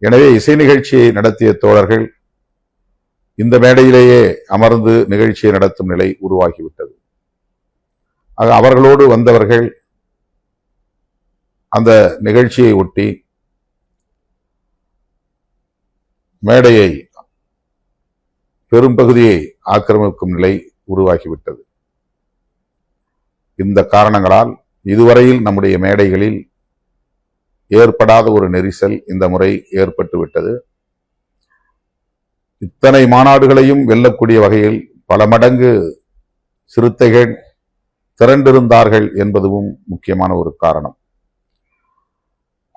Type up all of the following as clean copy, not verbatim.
எனவே இசை நிகழ்ச்சியை நடத்திய தோழர்கள் இந்த மேடையிலேயே அமர்ந்து நிகழ்ச்சியை நடத்தும் நிலை உருவாகிவிட்டது. ஆக அவர்களோடு வந்தவர்கள் அந்த நிகழ்ச்சியை ஒட்டி மேடையை பெரும்பகுதியை ஆக்கிரமிக்கும் நிலை உருவாகிவிட்டது. இந்த காரணங்களால் இதுவரையில் நம்முடைய மேடைகளில் ஏற்படாத ஒரு நெரிசல் இந்த முறை ஏற்பட்டுவிட்டது. இத்தனை மாநாடுகளையும் வெல்லக்கூடிய வகையில் பல மடங்கு சிறுத்தைகள் திரண்டிருந்தார்கள் என்பதும் முக்கியமான ஒரு காரணம்.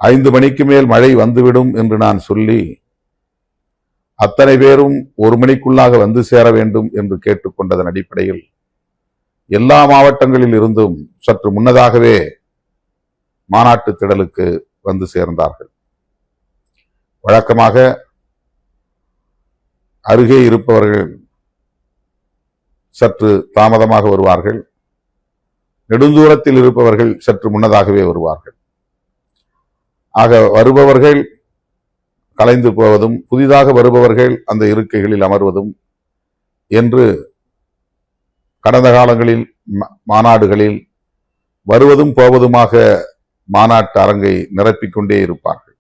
5 மணிக்கு மேல் மழை வந்துவிடும் என்று நான் சொல்லி அத்தனை பேரும் 1 மணிக்குள்ளாக வந்து சேர வேண்டும் என்று கேட்டுக்கொண்டதன் அடிப்படையில் எல்லா மாவட்டங்களில் இருந்தும் சற்று முன்னதாகவே மாநாட்டு திடலுக்கு வந்து சேர்ந்தார்கள். வழக்கமாக அருகே இருப்பவர்கள் சற்று தாமதமாக வருவார்கள், நெடுந்தூரத்தில் இருப்பவர்கள் சற்று முன்னதாகவே வருவார்கள். ஆக வருபவர்கள் கலைந்து போவதும் புதிதாக வருபவர்கள் அந்த இருக்கைகளில் அமர்வதும் என்று கடந்த காலங்களில் மாநாடுகளில் வருவதும் போவதுமாக மாநாட்டு அரங்கை நிரப்பிக்கொண்டே இருப்பார்கள்.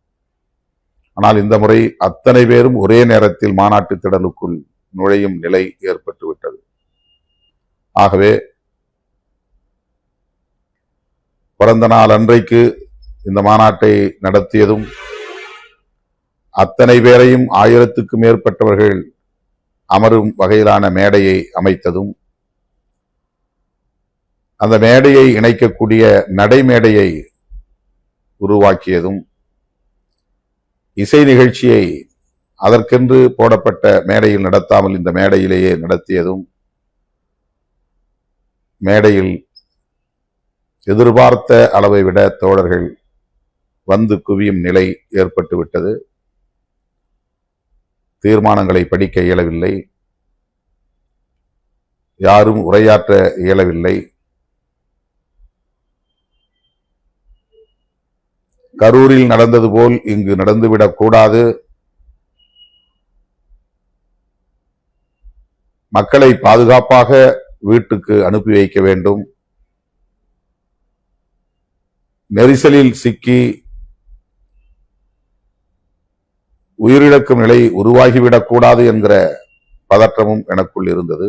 ஆனால் இந்த முறை அத்தனை பேரும் ஒரே நேரத்தில் மாநாட்டு திடலுக்குள் நுழையும் நிலை ஏற்பட்டுவிட்டது. ஆகவே பிறந்த நாள் அன்றைக்கு இந்த மாநாட்டை நடத்தியதும் அத்தனை பேரையும் 1000க்கும் மேற்பட்டவர்கள் அமரும் வகையிலான மேடையை அமைத்ததும் அந்த மேடையை இணைக்கக்கூடிய நடைமேடையை உருவாக்கியதும் இசை நிகழ்ச்சியை அதற்கென்று போடப்பட்ட மேடையில் நடத்தாமல் இந்த மேடையிலேயே நடத்தியதும் மேடையில் எதிர்பார்த்த அளவை விட தோழர்கள் வந்து குவியும் நிலை ஏற்பட்டுவிட்டது. தீர்மானங்களை படிக்க இயலவில்லை, யாரும் உரையாற்ற இயலவில்லை. கரூரில் நடந்தது போல் இங்கு நடந்துவிடக் கூடாது, மக்களை பாதுகாப்பாக வீட்டுக்கு அனுப்பி வைக்க வேண்டும், நெரிசலில் சிக்கி உயிரிழக்கும் நிலை உருவாகிவிடக் கூடாது என்கிற பதற்றமும் எனக்குள் இருந்தது.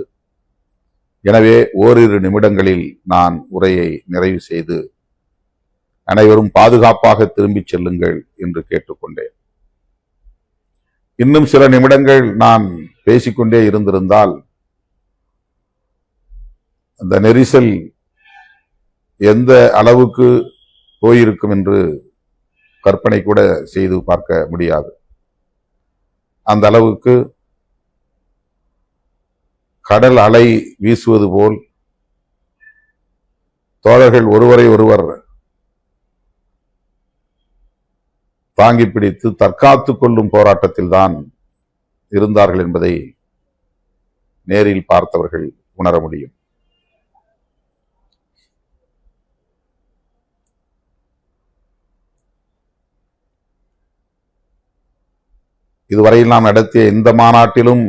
எனவே ஓரிரு நிமிடங்களில் நான் உரையை நிறைவு செய்து அனைவரும் பாதுகாப்பாக திரும்பிச் செல்லுங்கள் என்று கேட்டுக்கொண்டேன். இன்னும் சில நிமிடங்கள் நான் பேசிக்கொண்டே இருந்திருந்தால் அந்த நெரிசல் எந்த அளவுக்கு போயிருக்கும் என்று கற்பனை கூட செய்து பார்க்க முடியாது. அந்த அளவுக்கு கடல் அலை வீசுவது போல் தோழர்கள் ஒருவரை ஒருவர் தாங்கி பிடித்து தற்காத்துக் கொள்ளும் போராட்டத்தில் தான் இருந்தார்கள் என்பதை நேரில் பார்த்தவர்கள் உணர முடியும். இதுவரையில் நாம் நடத்திய இந்த மாநாட்டிலும்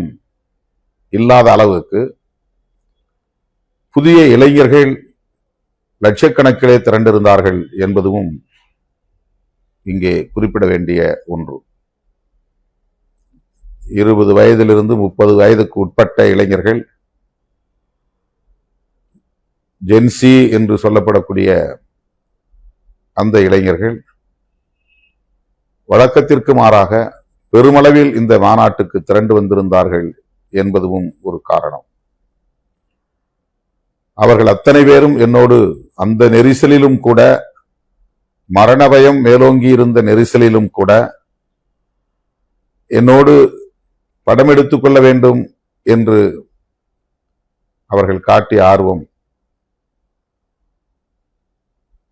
இல்லாத அளவுக்கு புதிய இளைஞர்கள் லட்சக்கணக்கிலே திரண்டிருந்தார்கள் என்பதும் இங்கே குறிப்பிட வேண்டிய ஒன்று. 20 வயதிலிருந்து 30 வயதுக்கு உட்பட்ட இளைஞர்கள், ஜென்சி என்று சொல்லப்படக்கூடிய அந்த இளைஞர்கள் வழக்கத்திற்கு மாறாக பெருமளவில் இந்த மாநாட்டுக்கு திரண்டு வந்திருந்தார்கள் என்பதும் ஒரு காரணம். அவர்கள் அத்தனை பேரும் என்னோடு அந்த நெரிசலிலும் கூட, மரண பயம் மேலோங்கி இருந்த நெரிசலிலும் கூட என்னோடு படம் எடுத்துக் கொள்ள வேண்டும் என்று அவர்கள் காட்டிய ஆர்வம்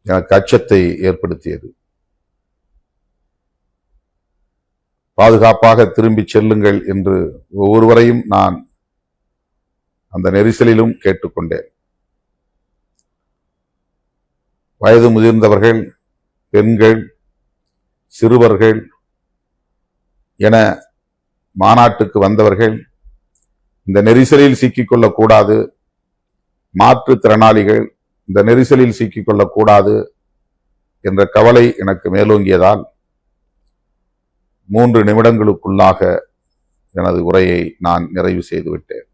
எனக்கு அச்சத்தை ஏற்படுத்தியது. பாதுகாப்பாக திரும்பி செல்லுங்கள் என்று ஒவ்வொருவரையும் நான் அந்த நெரிசலிலும் கேட்டுக்கொண்டேன். வயது முதிர்ந்தவர்கள், பெண்கள், சிறுவர்கள், என மாநாட்டுக்கு வந்தவர்கள் இந்த நெரிசலில் சிக்கிக்கொள்ளக்கூடாது, மாற்றுத்திறனாளிகள் இந்த நெரிசலில் சிக்கிக்கொள்ளக்கூடாது என்ற கவலை எனக்கு மேலோங்கியதால் 3 நிமிடங்களுக்குள்ளாக எனது உரையை நான் நிறைவு செய்துவிட்டேன்.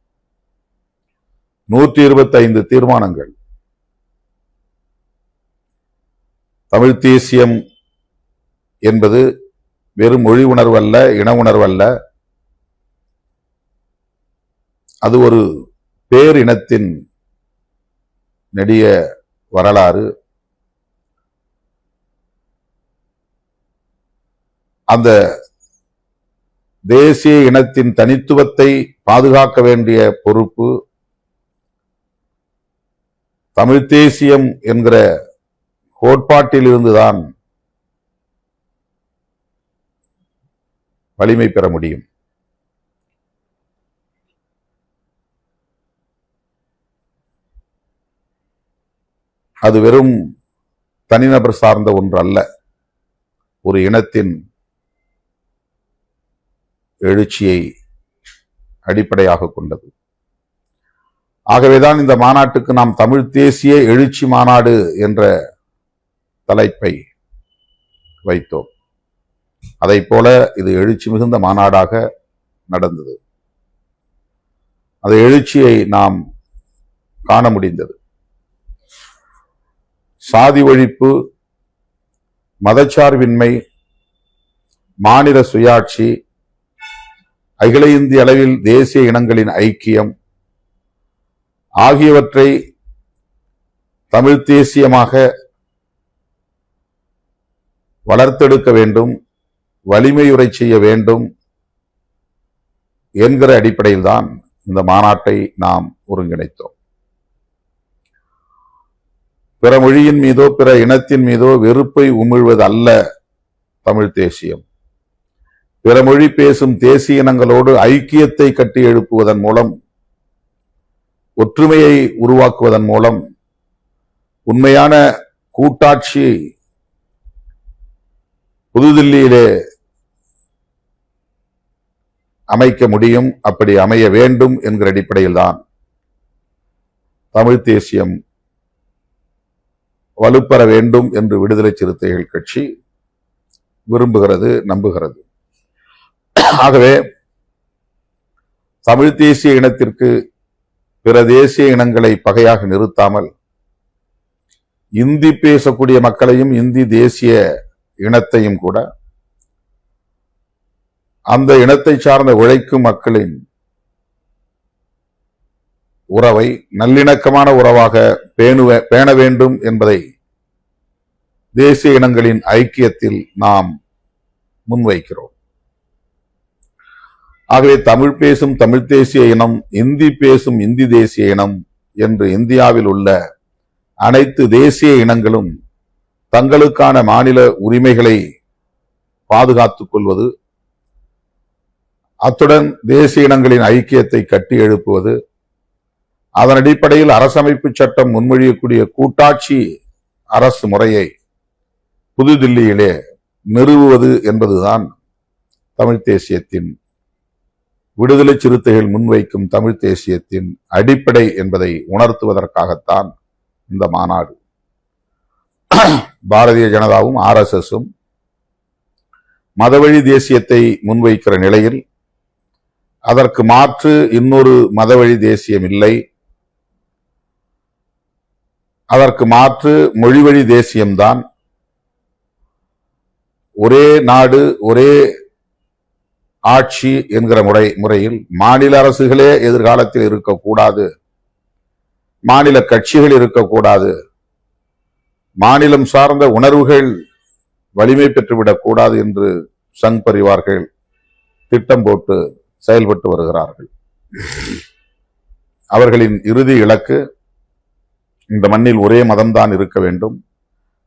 125 தீர்மானங்கள். தமிழ் தேசியம் என்பது வெறும் மொழி உணர்வு அல்ல, இன உணர்வு அல்ல. அது ஒரு பேரினத்தின் நெடிய வரலாறு. அந்த தேசிய இனத்தின் தனித்துவத்தை பாதுகாக்க வேண்டிய பொறுப்பு தமிழ் தேசியம் என்கிற கோட்பாட்டில் இருந்துதான் வலிமை பெற முடியும். அது வெறும் தனிநபர் சார்ந்த ஒன்று அல்ல, ஒரு இனத்தின் எழுச்சியை அடிப்படையாக கொண்டது. ஆகவேதான் இந்த மாநாட்டுக்கு நாம் தமிழ் தேசிய எழுச்சி மாநாடு என்ற தலைப்பை வைத்தோம். அதை போல இது எழுச்சி மிகுந்த மாநாடாக நடந்தது. அந்த எழுச்சியை நாம் காண முடிந்தது. சாதி ஒழிப்பு, மதச்சார்பின்மை, மாநில சுயாட்சி, அகில இந்திய அளவில் தேசிய இனங்களின் ஐக்கியம் ஆகியவற்றை தமிழ் தேசியமாக வளர்த்தெடுக்க வேண்டும், வலிமையுறை செய்ய வேண்டும் என்கிற அடிப்படையில் தான் இந்த மாநாட்டை நாம் ஒருங்கிணைத்தோம். பிற மொழியின் மீதோ பிற இனத்தின் மீதோ வெறுப்பை உமிழ்வது அல்ல தமிழ் தேசியம். பிற மொழி பேசும் தேசிய இனங்களோடு ஐக்கியத்தை கட்டி எழுப்புவதன் மூலம், ஒற்றுமையை உருவாக்குவதன் மூலம் உண்மையான கூட்டாட்சி புதுதில்லியிலே அமைக்க முடியும். அப்படி அமைய வேண்டும் என்கிற அடிப்படையில் தான் தமிழ் தேசியம் வலுப்பெற வேண்டும் என்று விடுதலை சிறுத்தைகள் கட்சி விரும்புகிறது, நம்புகிறது. ஆகவே தமிழ் தேசிய இனத்திற்கு பிற தேசிய இனங்களை பகையாக நிறுத்தாமல், இந்தி பேசக்கூடிய மக்களையும் இந்தி தேசிய இனத்தையும் கூட அந்த இனத்தை சார்ந்த உழைக்கும் மக்களின் உறவை நல்லிணக்கமான உறவாக பேண வேண்டும் என்பதை தேசிய இனங்களின் ஐக்கியத்தில் நாம் முன்வைக்கிறோம். ஆகவே தமிழ் பேசும் தமிழ் தேசிய இனம், இந்தி பேசும் இந்தி தேசிய இனம் என்று இந்தியாவில் உள்ள அனைத்து தேசிய இனங்களும் தங்களுக்கான மாநில உரிமைகளை பாதுகாத்துக் கொள்வது, அத்துடன் தேசிய இனங்களின் ஐக்கியத்தை கட்டி எழுப்புவது, அதன் அடிப்படையில் அரசமைப்பு சட்டம் முன்மொழியக்கூடிய கூட்டாட்சி அரசு முறையை புதுதில்லியிலே நிறுவுவது என்பதுதான் தமிழ் தேசியத்தின், விடுதலை சிறுத்தைகள் முன்வைக்கும் தமிழ் தேசியத்தின் அடிப்படை என்பதை உணர்த்துவதற்காகத்தான் இந்த மாநாடு. பாரதிய ஜனதாவும் RSSம் மதவழி தேசியத்தை முன்வைக்கிற நிலையில் அதற்கு மாற்று இன்னொரு மதவழி தேசியம் இல்லை, அதற்கு மாற்று மொழிவழி தேசியம்தான். ஒரே நாடு ஒரே ஆட்சி என்கிற முறையில் மாநில அரசுகளே எதிர்காலத்தில் இருக்கக்கூடாது, மாநில கட்சிகள் இருக்கக்கூடாது, மாநிலம் சார்ந்த உணர்வுகள் வலிமை பெற்றுவிடக்கூடாது என்று சங் பரிவார்கள் திட்டம் போட்டு செயல்பட்டு வருகிறார்கள். அவர்களின் இறுதி இலக்கு இந்த மண்ணில் ஒரே மதம்தான் இருக்க வேண்டும்,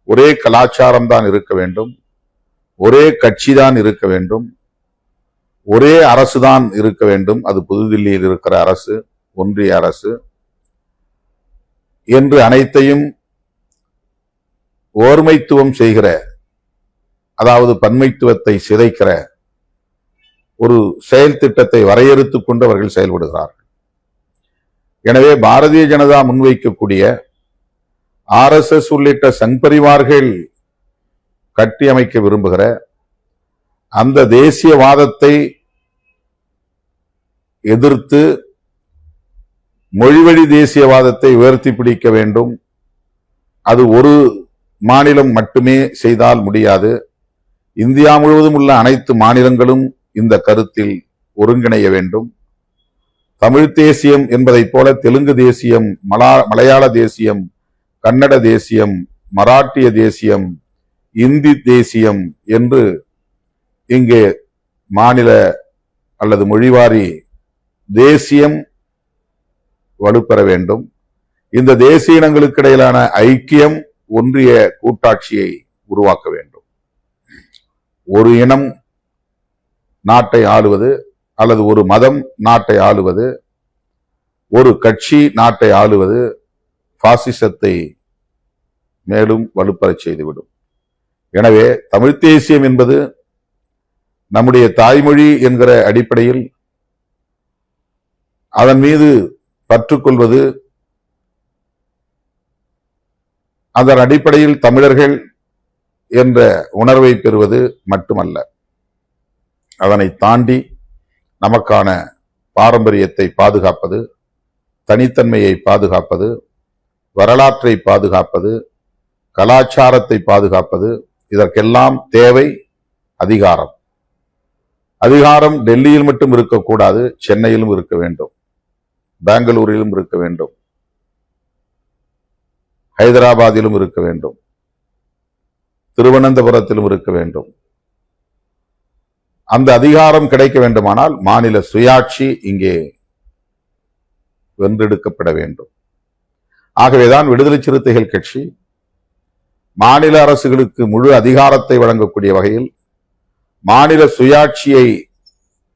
ஒரே கலாச்சாரம் தான் இருக்க வேண்டும், ஒரே கட்சி தான் இருக்க வேண்டும், ஒரே அரசு தான் இருக்க வேண்டும், அது புதுதில்லியில் இருக்கிற அரசு, ஒன்றிய அரசு என்று அனைத்தையும் ஓர்மைத்துவம் செய்கிற, அதாவது பன்மைத்துவத்தை சிதைக்கிற ஒரு செயல் திட்டத்தை வரையறுத்துக் கொண்டு அவர்கள் செயல்படுகிறார்கள். எனவே பாரதிய ஜனதா முன்வைக்கக்கூடிய RSS உள்ளிட்ட சங் பரிவார்கள் கட்டியமைக்க விரும்புகிற அந்த தேசியவாதத்தை எதிர்த்து மொழிவழி தேசியவாதத்தை உயர்த்தி பிடிக்க வேண்டும். அது ஒரு மாநிலம் மட்டுமே செய்தால் முடியாது. இந்தியா முழுவதும் உள்ள அனைத்து மாநிலங்களும் இந்த கருத்தில் ஒருங்கிணைய வேண்டும். தமிழ் தேசியம் என்பதைப் போல தெலுங்கு தேசியம், மலையாள தேசியம், கன்னட தேசியம், மராட்டிய தேசியம், இந்தி தேசியம் என்று இங்கே மாநில அல்லது மொழிவாரி தேசியம் வலுப்பெற வேண்டும். இந்த தேசிய இனங்களுக்கு இடையிலான ஐக்கியம், ஒன்றிய கூட்டாட்சியை உருவாக்க வேண்டும். ஒரு இனம் நாட்டை ஆளுவது அல்லது ஒரு மதம் நாட்டை ஆளுவது, ஒரு கட்சி நாட்டை ஆளுவது பாசிசத்தை மேலும் வலுப்பெறச் செய்துவிடும். எனவே தமிழ் தேசியம் என்பது நம்முடைய தாய்மொழி என்கிற அடிப்படையில் அதன் மீது பற்றுக்கொள்வது, அதன் அடிப்படையில் தமிழர்கள் என்ற உணர்வை பெறுவது மட்டுமல்ல, அதனை தாண்டி நமக்கான பாரம்பரியத்தை பாதுகாப்பது, தனித்தன்மையை பாதுகாப்பது, வரலாற்றை பாதுகாப்பது, கலாச்சாரத்தை பாதுகாப்பது, இதற்கெல்லாம் தேவை அதிகாரம். அதிகாரம் டெல்லியில் மட்டும் இருக்கக்கூடாது, சென்னையிலும் இருக்க வேண்டும், பெங்களூரிலும் இருக்க வேண்டும், ஹைதராபாத்திலும் இருக்க வேண்டும், திருவனந்தபுரத்திலும் இருக்க வேண்டும். அந்த அதிகாரம் கிடைக்க வேண்டுமானால் மாநில சுயாட்சி இங்கே வென்றெடுக்கப்பட வேண்டும். ஆகவேதான் விடுதலை சிறுத்தைகள் கட்சி மாநில அரசுகளுக்கு முழு அதிகாரத்தை வழங்கக்கூடிய வகையில் மாநில சுயாட்சியை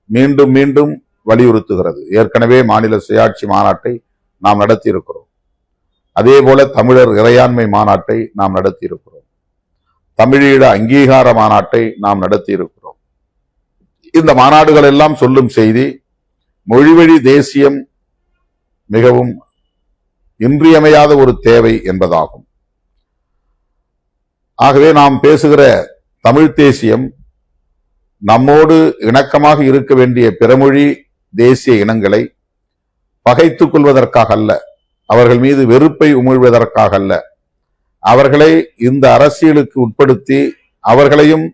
மீண்டும் மீண்டும் வலியுறுத்துகிறது. ஏற்கனவே மாநில சுயாட்சி மாநாட்டை நாம் நடத்தி இருக்கிறோம். அதே போல தமிழர் இறையாண்மை மாநாட்டை நாம் நடத்தி இருக்கிறோம். தமிழீழ அங்கீகார மாநாட்டை நாம் நடத்தி இருக்கிறோம். இந்த மாநாடுகள் எல்லாம் சொல்லும் செய்தி, மொழிவழி தேசியம் மிகவும் இன்றியமையாத ஒரு தேவை என்பதாகும். ஆகவே நாம் பேசுகிற தமிழ் தேசியம் நம்மோடு இணக்கமாக இருக்க வேண்டிய பிறமொழி தேசிய இனங்களை பகைத்துக் கொள்வதற்காக அல்ல, அவர்கள் மீது வெறுப்பை உமிழ்வதற்காக அல்ல, அவர்களை இந்த அரசியலுக்கு உட்படுத்தி அவர்களையும்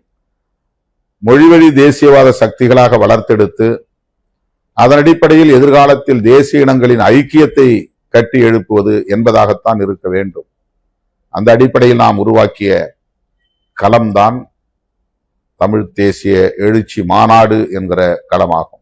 மொழிவழி தேசியவாத சக்திகளாக வளர்த்தெடுத்து அதன் அடிப்படையில் எதிர்காலத்தில் தேசிய இனங்களின் ஐக்கியத்தை கட்டி எழுப்புவது என்பதாகத்தான் இருக்க வேண்டும். அந்த அடிப்படையில் நாம் உருவாக்கிய களம்தான் தமிழ் தேசிய எழுச்சி மாநாடு என்கிற களமாகும்.